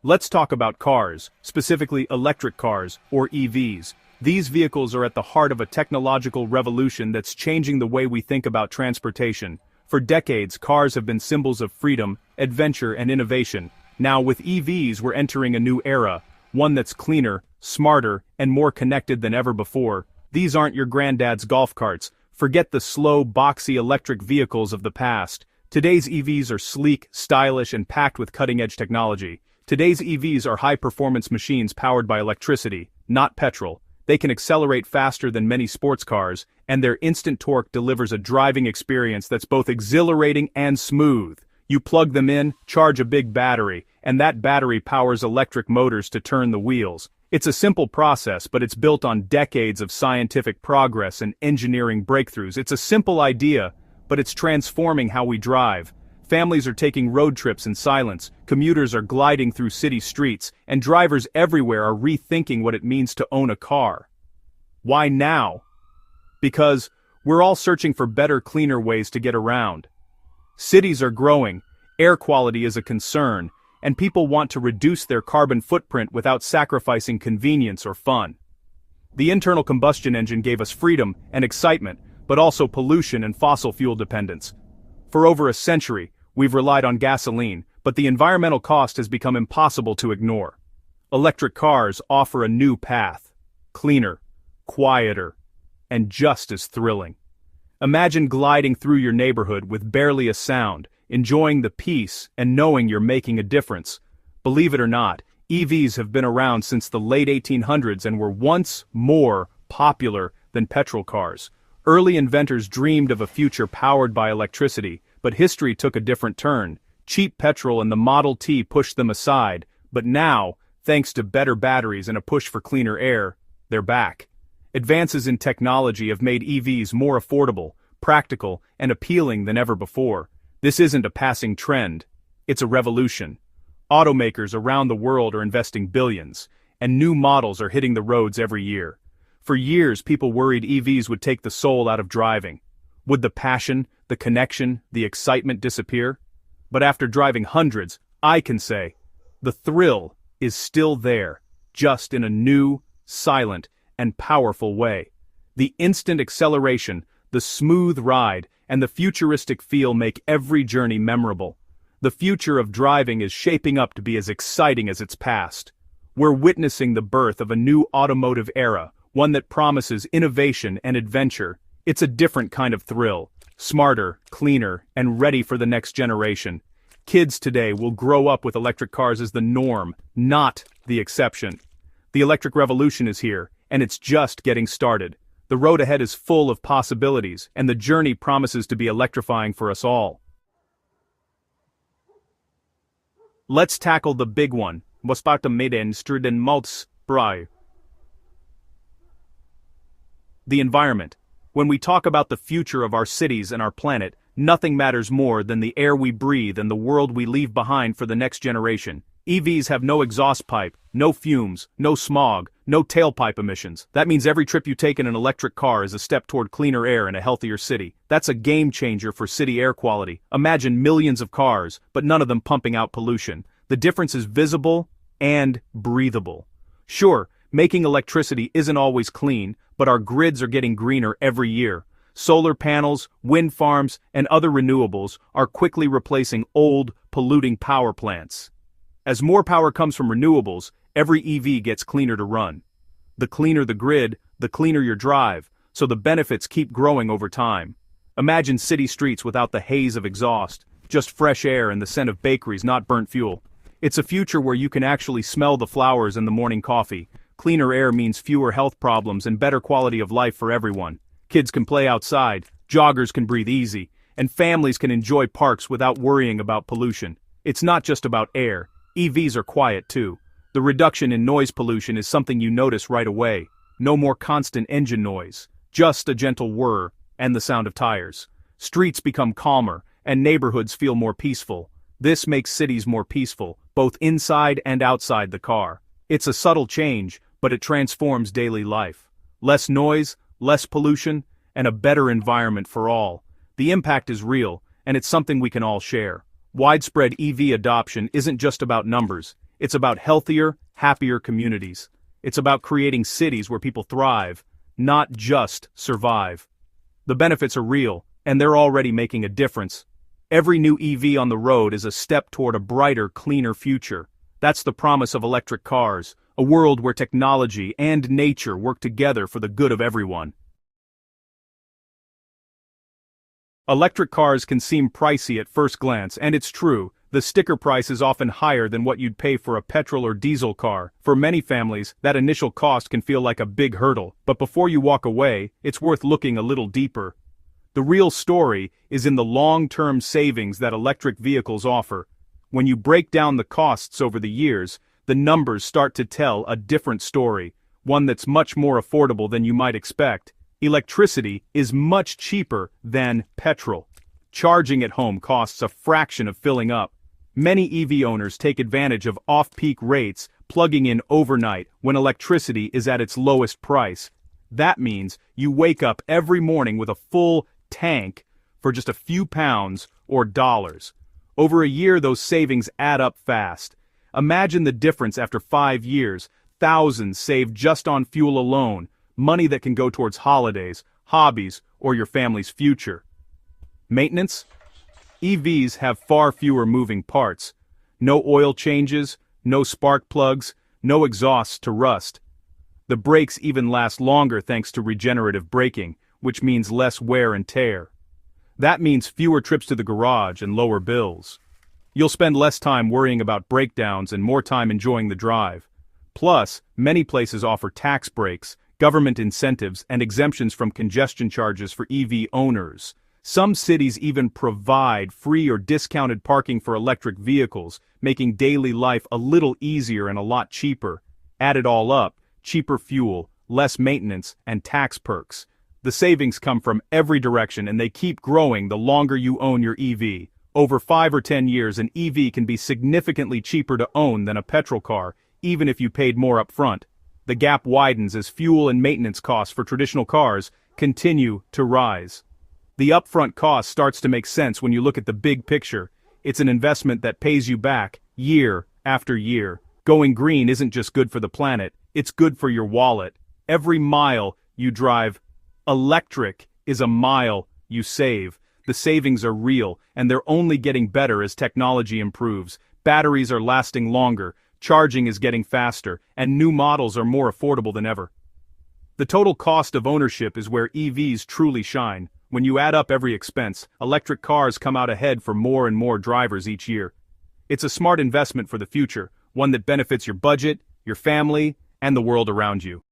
Let's talk about cars, specifically electric cars, or EVs. These vehicles are at the heart of a technological revolution that's changing the way we think about transportation. For decades, cars have been symbols of freedom, adventure, and innovation. Now, with EVs, we're entering a new era, one that's cleaner, smarter, and more connected than ever before. These aren't your granddad's golf carts. Forget the slow, boxy electric vehicles of the past. Today's EVs are sleek, stylish, and packed with cutting-edge technology. Today's EVs are high-performance machines powered by electricity, not petrol. They can accelerate faster than many sports cars, and their instant torque delivers a driving experience that's both exhilarating and smooth. You plug them in, charge a big battery, and that battery powers electric motors to turn the wheels. It's a simple process, but it's built on decades of scientific progress and engineering breakthroughs. It's a simple idea, but it's transforming how we drive. Families are taking road trips in silence, commuters are gliding through city streets, and drivers everywhere are rethinking what it means to own a car. Why now? Because we're all searching for better, cleaner ways to get around. Cities are growing, air quality is a concern, and people want to reduce their carbon footprint without sacrificing convenience or fun. The internal combustion engine gave us freedom and excitement, but also pollution and fossil fuel dependence. For over a century, we've relied on gasoline, but the environmental cost has become impossible to ignore. Electric cars offer a new path, cleaner, quieter, and just as thrilling. Imagine gliding through your neighborhood with barely a sound, enjoying the peace and knowing you're making a difference. Believe it or not, EVs have been around since the late 1800s and were once more popular than petrol cars. Early inventors dreamed of a future powered by electricity, but history took a different turn. Cheap petrol and the Model T pushed them aside, but now, thanks to better batteries and a push for cleaner air, they're back. Advances in technology have made EVs more affordable, practical, and appealing than ever before. This isn't a passing trend, it's a revolution. Automakers around the world are investing billions, and new models are hitting the roads every year. For years, people worried EVs would take the soul out of driving. Would the passion, the connection, the excitement disappear? But after driving hundreds, I can say, the thrill is still there, just in a new, silent, and powerful way. The instant acceleration, the smooth ride, and the futuristic feel make every journey memorable. The future of driving is shaping up to be as exciting as its past. We're witnessing the birth of a new automotive era, one that promises innovation and adventure. It's a different kind of thrill, smarter, cleaner, and ready for the next generation. Kids today will grow up with electric cars as the norm, not the exception. The electric revolution is here, and it's just getting started. The road ahead is full of possibilities, and the journey promises to be electrifying for us all. Let's tackle the big one. Vad sparkar medien striden mot bra? The environment. When we talk about the future of our cities and our planet, nothing matters more than the air we breathe and the world we leave behind for the next generation. EVs have no exhaust pipe, no fumes, no smog, no tailpipe emissions. That means every trip you take in an electric car is a step toward cleaner air and a healthier city. That's a game changer for city air quality. Imagine millions of cars, but none of them pumping out pollution. The difference is visible and breathable. Sure, making electricity isn't always clean, but our grids are getting greener every year. Solar panels, wind farms, and other renewables are quickly replacing old, polluting power plants. As more power comes from renewables, every EV gets cleaner to run. The cleaner the grid, the cleaner your drive, so the benefits keep growing over time. Imagine city streets without the haze of exhaust, just fresh air and the scent of bakeries, not burnt fuel. It's a future where you can actually smell the flowers in the morning coffee. Cleaner air means fewer health problems and better quality of life for everyone. Kids can play outside, joggers can breathe easy, and families can enjoy parks without worrying about pollution. It's not just about air. EVs are quiet too. The reduction in noise pollution is something you notice right away. No more constant engine noise, just a gentle whir and the sound of tires. Streets become calmer, and neighborhoods feel more peaceful. This makes cities more peaceful, both inside and outside the car. It's a subtle change, but it transforms daily life. Less noise, less pollution, and a better environment for all. The impact is real, and it's something we can all share. Widespread EV adoption isn't just about numbers, It's about healthier, happier communities. It's about creating cities where people thrive, not just survive. The benefits are real, and they're already making a difference. Every new EV on the road is a step toward a brighter, cleaner future. That's the promise of electric cars, a world where technology and nature work together for the good of everyone. Electric cars can seem pricey at first glance, and it's true. The sticker price is often higher than what you'd pay for a petrol or diesel car. For many families, that initial cost can feel like a big hurdle, but before you walk away, it's worth looking a little deeper. The real story is in the long-term savings that electric vehicles offer. When you break down the costs over the years, the numbers start to tell a different story, one that's much more affordable than you might expect. Electricity is much cheaper than petrol. Charging at home costs a fraction of filling up. Many EV owners take advantage of off-peak rates, plugging in overnight when electricity is at its lowest price. That means you wake up every morning with a full tank for just a few pounds or dollars. Over a year, those savings add up fast. Imagine the difference after 5 years, thousands saved just on fuel alone, money that can go towards holidays, hobbies, or your family's future. Maintenance? EVs have far fewer moving parts. No oil changes, no spark plugs, no exhausts to rust. The brakes even last longer thanks to regenerative braking, which means less wear and tear. That means fewer trips to the garage and lower bills. You'll spend less time worrying about breakdowns and more time enjoying the drive. Plus, many places offer tax breaks, government incentives, and exemptions from congestion charges for EV owners. Some cities even provide free or discounted parking for electric vehicles, making daily life a little easier and a lot cheaper. Add it all up, cheaper fuel, less maintenance, and tax perks. The savings come from every direction and they keep growing the longer you own your EV. Over 5 or 10 years, an EV can be significantly cheaper to own than a petrol car, even if you paid more up front. The gap widens as fuel and maintenance costs for traditional cars continue to rise. The upfront cost starts to make sense when you look at the big picture. It's an investment that pays you back year after year. Going green isn't just good for the planet, it's good for your wallet. Every mile you drive electric is a mile you save. The savings are real, and they're only getting better as technology improves. Batteries are lasting longer, charging is getting faster, and new models are more affordable than ever. The total cost of ownership is where EVs truly shine. When you add up every expense, electric cars come out ahead for more and more drivers each year. It's a smart investment for the future, one that benefits your budget, your family, and the world around you.